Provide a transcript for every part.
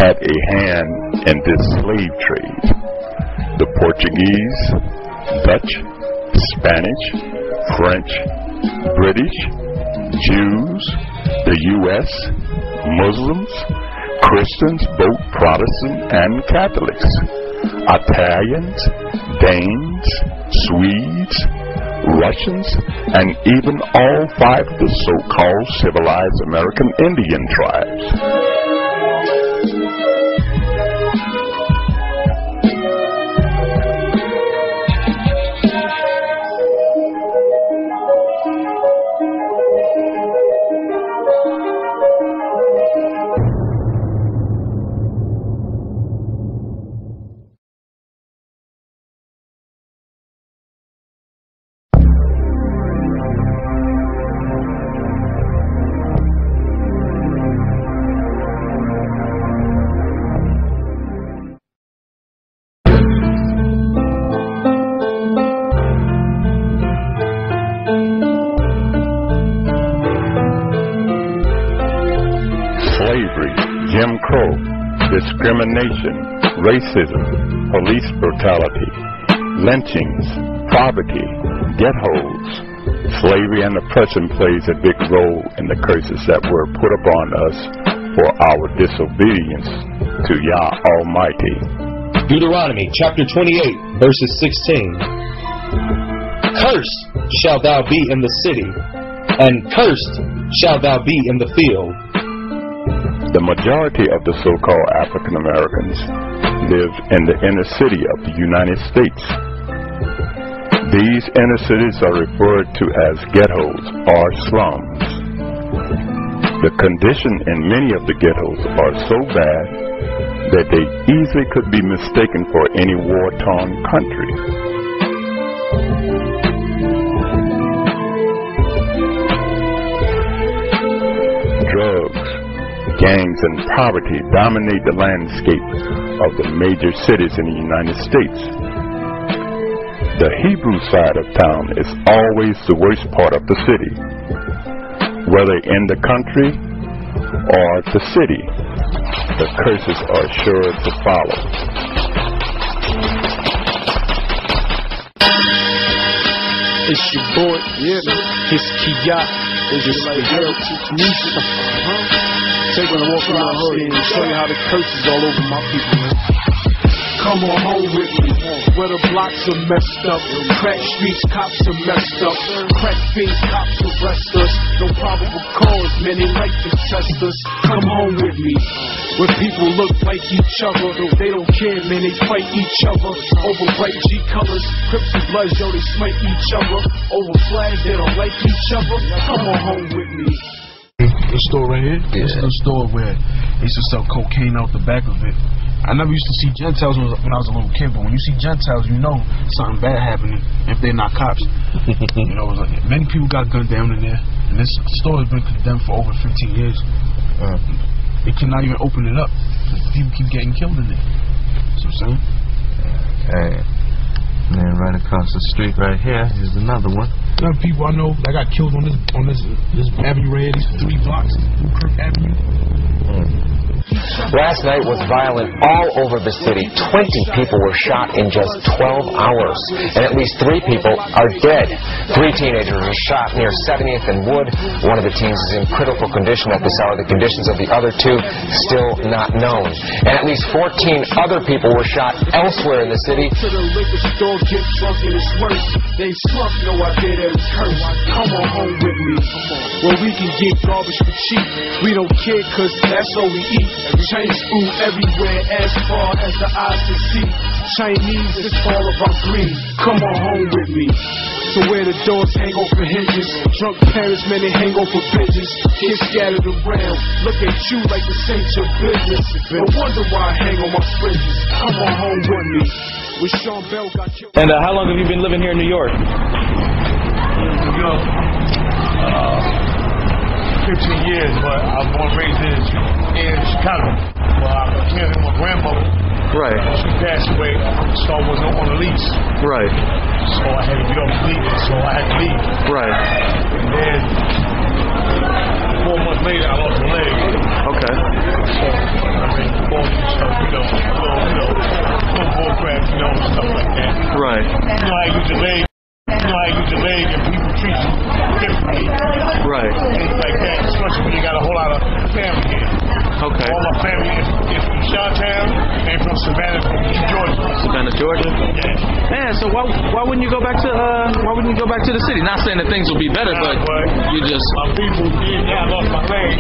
had a hand in this slave trade. The Portuguese, Dutch, Spanish, French, British, Jews, the U.S., Muslims, Christians, both Protestant and Catholics, Italians, Danes, Swedes, Russians, and even all 5 of the so-called civilized American Indian tribes. Slavery, Jim Crow, discrimination, racism, police brutality, lynchings, poverty, ghettos. Slavery and oppression plays a big role in the curses that were put upon us for our disobedience to Yah Almighty. Deuteronomy chapter 28, verses 16. Cursed shalt thou be in the city, and cursed shalt thou be in the field. The majority of the so-called African Americans live in the inner city of the United States. These inner cities are referred to as ghettos or slums. The condition in many of the ghettos are so bad that they easily could be mistaken for any war-torn country. Drugs, gangs, and poverty dominate the landscape of the major cities in the United States. The Hebrew side of town is always the worst part of the city. Whether in the country or the city, the curses are sure to follow. It's your boy, it's Kiat, it's Israelites music. Take when I walk around the hood and show you how the curses all over my people, man. Come on home with me, where the blocks are messed up, crack streets, cops are messed up, crack fiends, cops arrest us, no probable cause, man, they like to test us. Come home with me, where people look like each other, they don't care, man, they fight each other, over bright G colors, Crips and Bloods, yo, they smite each other, over flags, they don't like each other. Come on home with me. The store right here, this is the store where they used to sell cocaine out the back of it. I never used to see Gentiles when I was a little kid, but when you see Gentiles, you know something bad happening if they're not cops. You know, it was like, many people got gunned down in there, and this store has been condemned for over 15 years. They cannot even open it up because people keep getting killed in there. So I'm saying? Hey, and then right across the street right here is another one. Some people I know that got killed on this avenue right here, these 3 blocks, Kirk Avenue. Last night was violent all over the city. 20 people were shot in just 12 hours, and at least 3 people are dead. 3 teenagers were shot near 70th and Wood. One of the teens is in critical condition at this hour. The conditions of the other 2 still not known. And at least 14 other people were shot elsewhere in the city. To the liquor store, get drunk and it's worse. They slump, no idea that it's cursed. Come on home with me, where we can get garbage for cheap. We don't care, cause that's all we eat. Chinese food everywhere as far as the eyes can see. Chinese is all about greed. Come on home with me. So where the doors hang off the hinges, drunk parents, man, they hang off of bitches. Kids scattered around, look at you like this ain't your business. No wonder why I hang on my fringes. Come on home with me. When Sean Bell got killed. And how long have you been living here in New York? 15 years, but I was born and raised in Chicago. Well, I came with my grandmother. Right. She passed away, so I wasn't on the lease. Right. So I had to get off the lease, so I had to leave. Right. And then 4 months later, I lost my leg. Okay. So I ran 4 your people treat you differently. Right. Things like that, especially when you got a whole lot of family here. Okay. All my family is from Chi-Town and from Savannah, Georgia. Savannah, Georgia. Yeah. Man, so why wouldn't you go back to the city? Not saying that things will be better, but you just my people. Yeah, I lost my leg.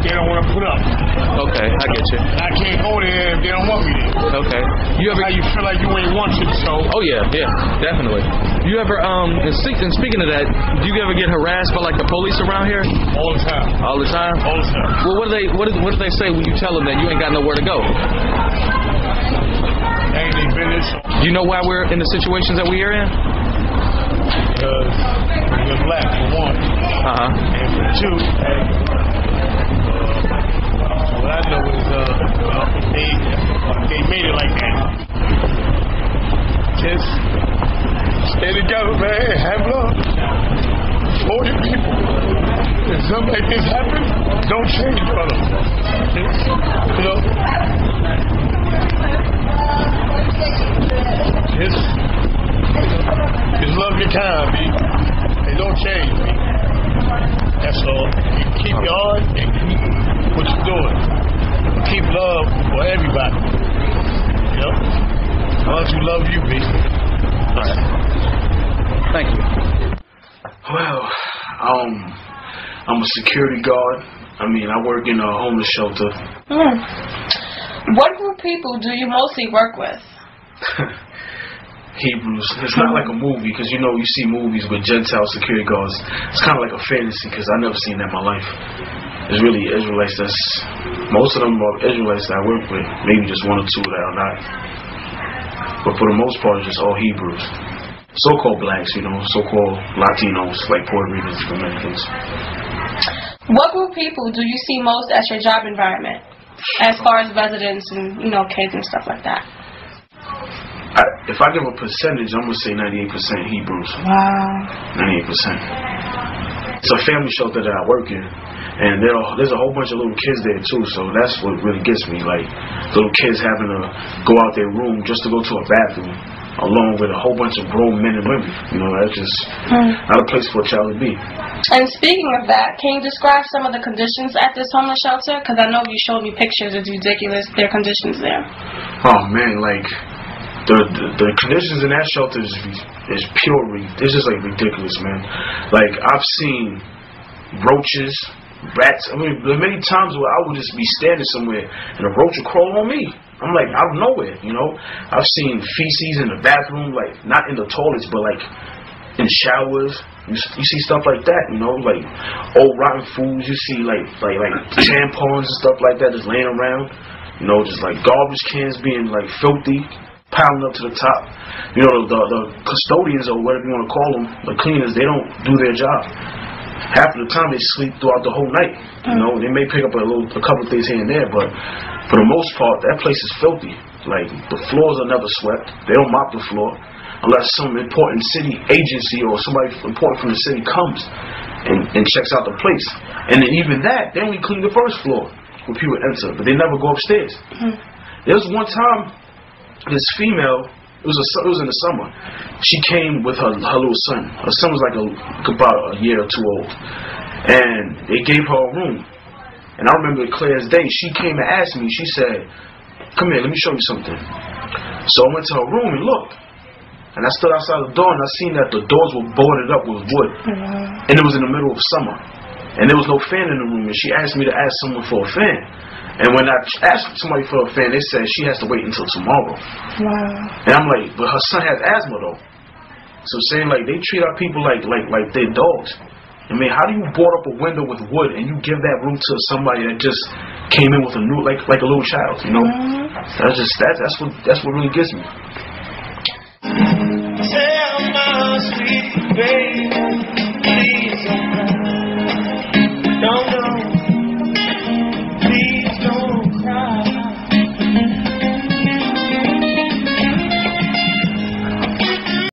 They don't want to put up. Okay, I get you. I can't go there if they don't want me there. Okay. You ever? How you feel like you ain't wanted, so. Oh yeah, definitely. You ever and speaking of that, do you ever get harassed by like the police around here? All the time. All the time? All the time. Well, what do they say when you tell them that you ain't got nowhere to go? Ain't they business. Do you know why we're in the situations that we are in? Because you're black, for one. And for two, what I know is they made it like that. Just stay together, man. Have love. For the people. If something like this happens, don't change, brother. You know? Just love your kind, B. They don't change, B. That's all. You keep your heart and keep what you're doing. Keep love for everybody. You know? As long as you love you, B. All right. Thank you. Well, I'm a security guard. I mean, I work in a homeless shelter. What group of people do you mostly work with? Hebrews. It's not like a movie, because you know you see movies with Gentile security guards. It's kind of like a fantasy, because I've never seen that in my life. It's really Israelites. Most of them are Israelites that I work with. Maybe just one or two that are not. But for the most part, it's just all Hebrews. So-called blacks, you know, so-called Latinos, like Puerto Ricans, Dominicans. What group of people do you see most at your job environment, as far as residents and, you know, kids and stuff like that? If I give a percentage, I'm going to say 98% Hebrews. Wow. 98%. It's a family shelter that I work in. And there's a whole bunch of little kids there too, so that's what really gets me. Like, little kids having to go out their room just to go to a bathroom, along with a whole bunch of grown men and women. You know, that's just not a place for a child to be. And speaking of that, can you describe some of the conditions at this homeless shelter? Because I know you showed me pictures. It's ridiculous, their conditions there. Oh man, like the conditions in that shelter is pure. It's just like ridiculous, man. Like, I've seen roaches, rats. I mean, there are many times where I would just be standing somewhere and a roach would crawl on me. I'm like, out of nowhere, you know. I've seen feces in the bathroom, like not in the toilets, but like in showers. You see stuff like that, you know, like old rotten foods. You see like tampons and stuff like that just laying around. You know, just like garbage cans being like filthy, piling up to the top. You know, the custodians or whatever you want to call them, the cleaners, they don't do their job. Half of the time they sleep throughout the whole night. You know, they may pick up a couple of things here and there, but for the most part, that place is filthy. Like, the floors are never swept. They don't mop the floor unless some important city agency or somebody important from the city comes and checks out the place. And then even that, they only clean the first floor when people enter, but they never go upstairs. There was one time, this female, it was in the summer. She came with her little son. Her son was like about a year or two old, and they gave her a room. And I remember it clear as day. She came and asked me. She said, "Come here, let me show you something." So I went to her room and looked, and I stood outside the door and I seen that the doors were boarded up with wood, and it was in the middle of summer, and there was no fan in the room. And she asked me to ask someone for a fan. And when I asked somebody for a fan, they said she has to wait until tomorrow. Wow. And I'm like, but her son has asthma though. So saying like they treat our people like they're dogs. I mean, how do you board up a window with wood and you give that room to somebody that just came in with a new like a little child? You know, that's what really gets me. Tell my sweet baby.